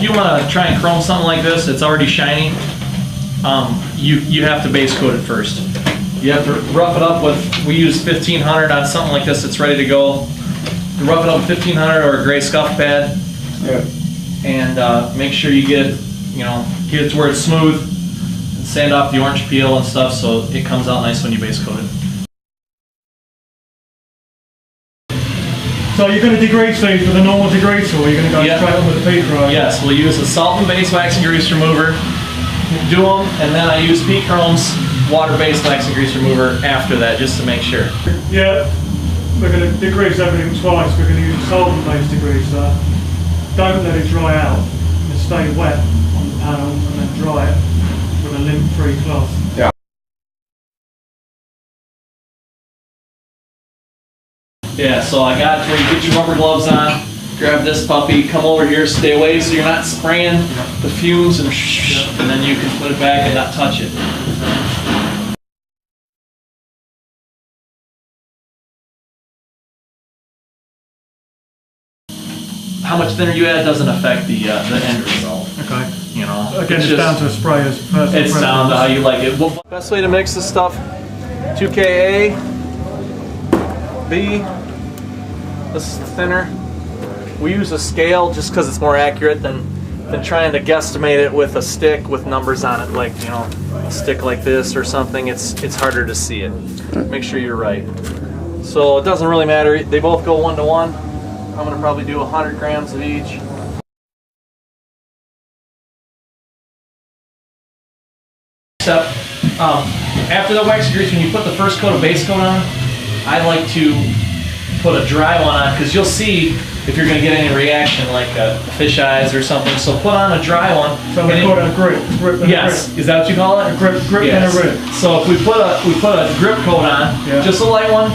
you want to try and chrome something like this, it's already shiny, you have to base coat it first. You have to rough it up with, we use 1500 on something like this that's ready to go. You rough it up with 1500 or a gray Scuff pad. Yeah. And make sure you get it, get it to where it's smooth, and sand off the orange peel and stuff so it comes out nice when you base coat it. So you're going to degrease these with a normal degreaser, or you're going to go straight on with the PChrome? Yes, we'll use a salt and base wax and grease remover, do them, and then I use PChrome's water-based wax and grease remover after that, just to make sure. Yeah, we're going to degrease everything twice. We're going to use a solvent-based degreaser. Don't let it dry out. Just stay wet on the panel and then dry it with a lint-free cloth. Yeah. Yeah, so I got where you get your rubber gloves on, grab this puppy, come over here, stay away so you're not spraying the fumes and then you can put it back and not touch it. How much thinner you add doesn't affect the end result. Okay. Again, it's down to a sprayer's personal It's down to how you like it. Well, best way to mix this stuff, 2Ka, B, this is the thinner. We use a scale just because it's more accurate than trying to guesstimate it with a stick with numbers on it, like, a stick like this or something. It's harder to see it. Make sure you're right. So it doesn't really matter. They both go 1 to 1. I'm going to probably do 100 grams of each. Except, after the wax and grease, when you put the first coat of base coat on, I like to put a dry one on, because you'll see if you're going to get any reaction, like fish eyes or something. So put on a dry one. So we call it a grip. Yes, is that what you call it? A grip yes. and a rip. So if we put a grip coat on, just a light one.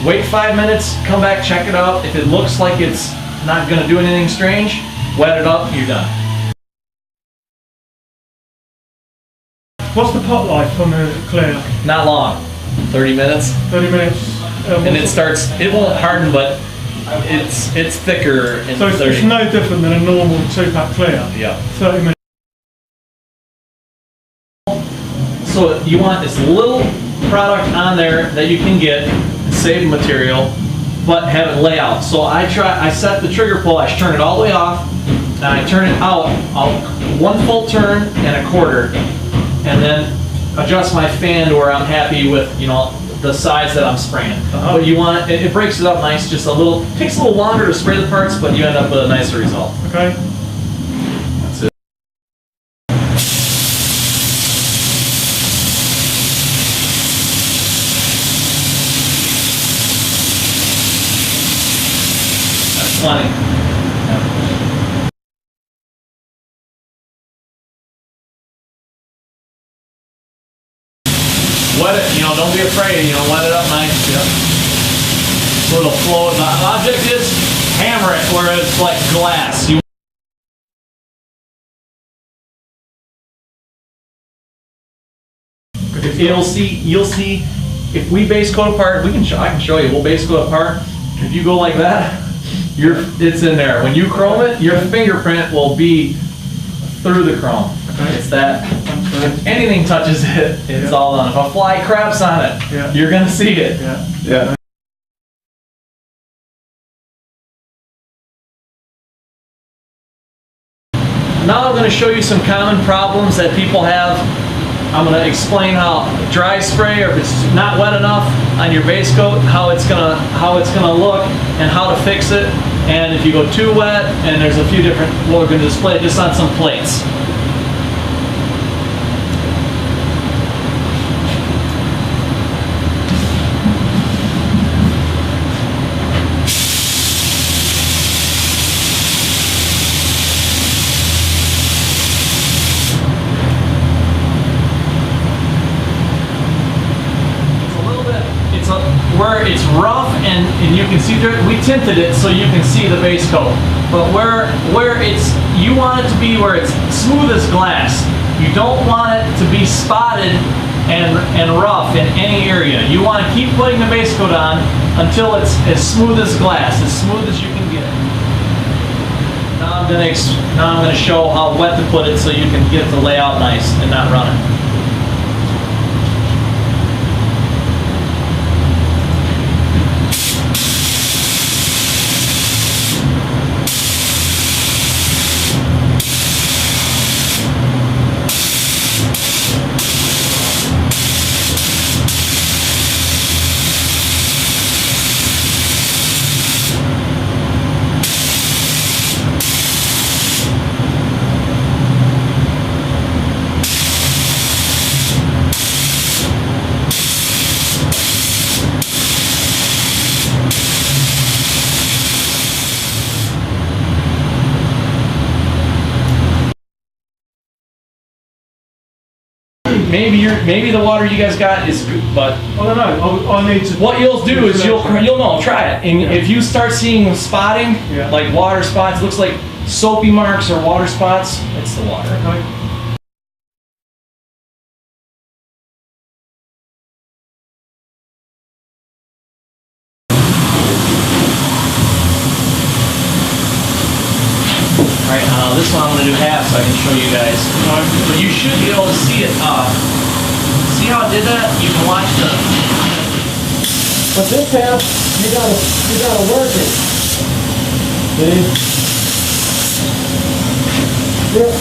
Wait 5 minutes, come back, check it out. If it looks like it's not going to do anything strange, wet it up, you're done. What's the pot life on the clear? Not long, 30 minutes. 30 minutes. And it won't harden, but it's thicker in 30 minutes. So it's no different than a normal 2-pack clear? Yeah. 30 minutes. So you want as little product on there that you can get, save material, but have it lay out. So I set the trigger pull, I turn it all the way off, and I turn it out 1 full turn and a quarter, and then adjust my fan to where I'm happy with, the size that I'm spraying. But you want, it breaks it up nice, just a little, takes a little longer to spray the parts, but you end up with a nicer result. Okay. That's it. That's plenty. Wet it, don't be afraid, wet it up nice. So it'll flow. The object is hammer it where it's like glass. You'll see if we base coat a part, I can show you, we'll base coat a part. If you go like that, it's in there. When you chrome it, your fingerprint will be through the chrome. Okay. It's that. If anything touches it, it's all done. If a fly craps on it, you're going to see it. Yeah. Now I'm going to show you some common problems that people have. I'm going to explain how dry spray, or if it's not wet enough on your base coat, how it's gonna look and how to fix it. And if you go too wet, and there's a few different, we're going to display it just on some plates. Where it's rough and you can see there, we tinted it so you can see the base coat. But where you want it to be where it's smooth as glass. You don't want it to be spotted and rough in any area. You want to keep putting the base coat on until it's as smooth as glass, as smooth as you can get it. Now I'm gonna show how wet to put it so you can get it to lay out nice and not run it. Maybe the water you guys got is good, but I don't know. I need to. what you'll do is you'll know. Try it, and if you start seeing spotting, like water spots, looks like soapy marks or water spots, it's the water. Okay. Alright, this one I'm going to do half so I can show you guys. But you should be able to see it. See how I did that? You can watch the... But this half, you gotta work it. See? Yep.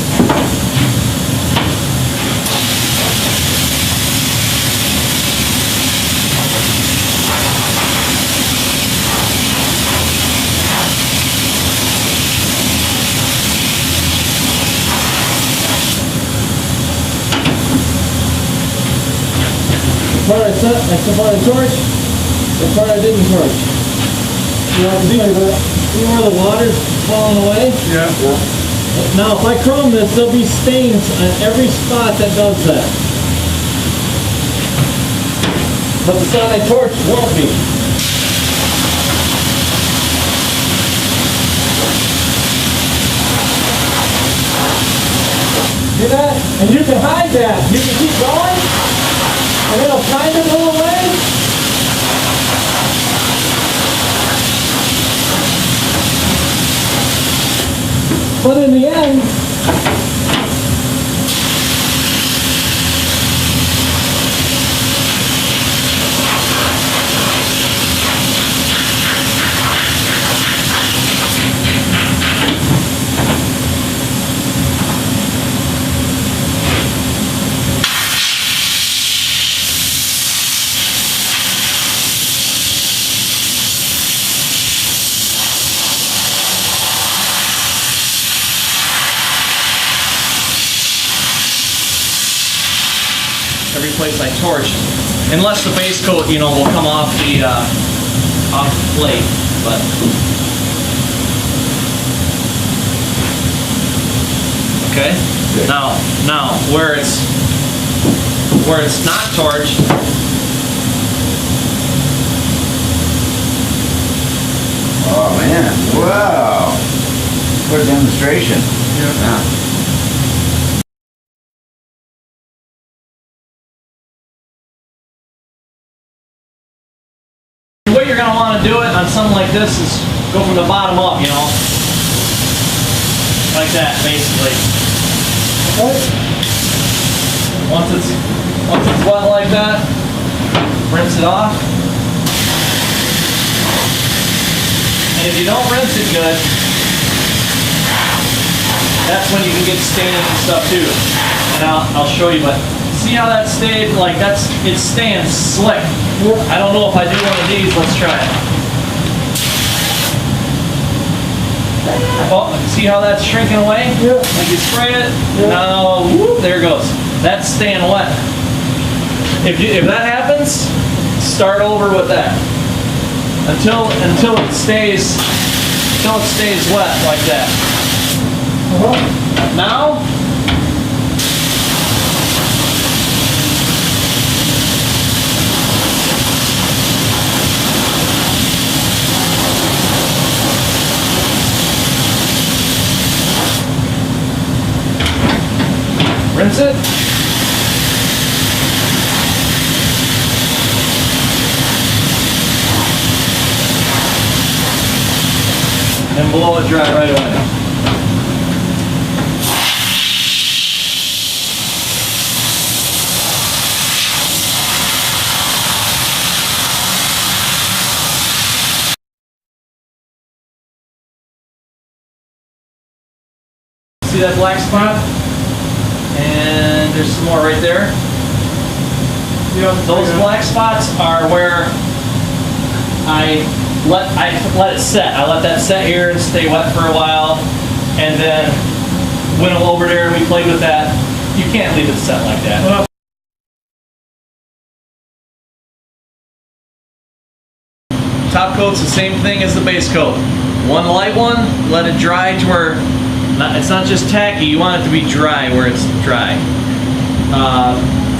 The part I set, the part I torched, the part I didn't torch. You know, see where the water's falling away? Yeah. Now, if I chrome this, there'll be stains on every spot that does that. But the side I torched won't be. See that? And you can hide that. You can keep going. And it'll kind of go away. But in the end, every place I torched, unless the base coat, you know, will come off the plate. But okay, now where it's not torched, Oh man, wow. What a demonstration. Yeah. the way you're going to want to do it on something like this is go from the bottom up, you know, like that, basically. Once it's wet like that, rinse it off. And if you don't rinse it good, that's when you can get staining and stuff too. And I'll show you, but see how that stayed? Like it's staying slick. I don't know if I do one of these. Let's try it. Oh, see how that's shrinking away? Yeah. Like you spray it, now whoop, there it goes. That's staying wet. If that happens, start over with that until it stays wet like that. Now. Rinse it. And blow it dry right away. See that black spot? And there's some more right there. Yeah, Those black spots are where I let it set. I let that set here and stay wet for a while, and then went over there and we played with that. You can't leave it set like that. Top coat's the same thing as the base coat. One light one, let it dry to where it's not just tacky. You want it to be dry where it's dry.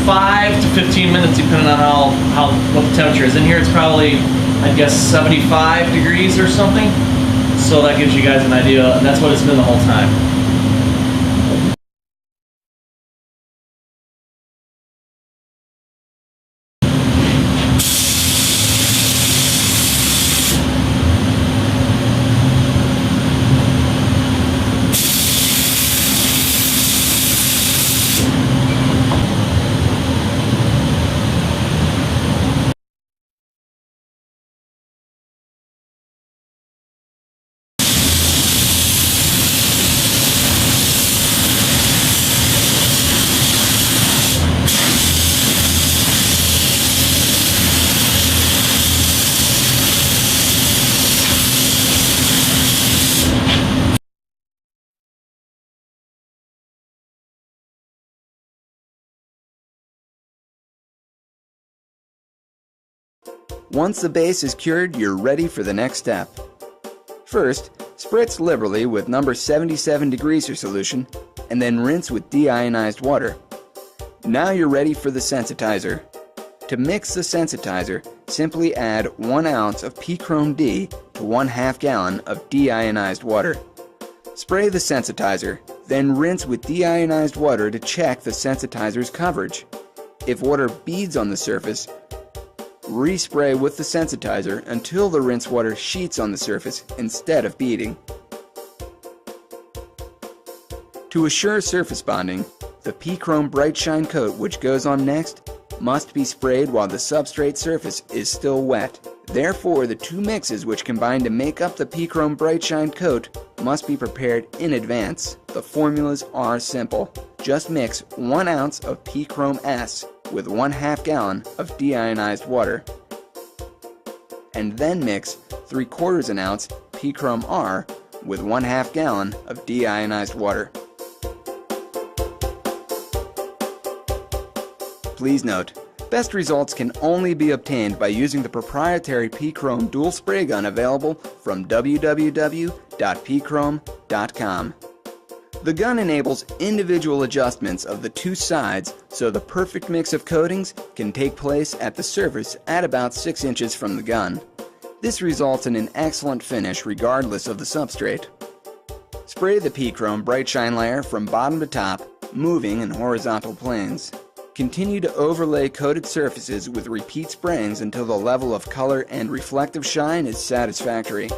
5 to 15 minutes, depending on what the temperature is. In here, it's probably, I guess, 75 degrees or something. So that gives you guys an idea. And that's what it's been the whole time. Once the base is cured, you're ready for the next step. First, spritz liberally with number 77 degreaser solution, and then rinse with deionized water. Now you're ready for the sensitizer. To mix the sensitizer, simply add 1 ounce of PChrome D to 1/2 gallon of deionized water. Spray the sensitizer, then rinse with deionized water to check the sensitizer's coverage. If water beads on the surface, respray with the sensitizer until the rinse water sheets on the surface instead of beading. To assure surface bonding, the PChrome Bright Shine coat, which goes on next, must be sprayed while the substrate surface is still wet. Therefore, the two mixes which combine to make up the PChrome Bright Shine coat must be prepared in advance. The formulas are simple. Just mix 1 ounce of PChrome S with 1/2 gallon of deionized water, and then mix 3/4 ounce PChrome R with 1/2 gallon of deionized water. Please note, best results can only be obtained by using the proprietary PChrome dual spray gun available from www.pchrome.com. The gun enables individual adjustments of the two sides, so the perfect mix of coatings can take place at the surface at about 6 inches from the gun. This results in an excellent finish regardless of the substrate. Spray the PChrome Bright Shine layer from bottom to top, moving in horizontal planes. Continue to overlay coated surfaces with repeat sprayings until the level of color and reflective shine is satisfactory.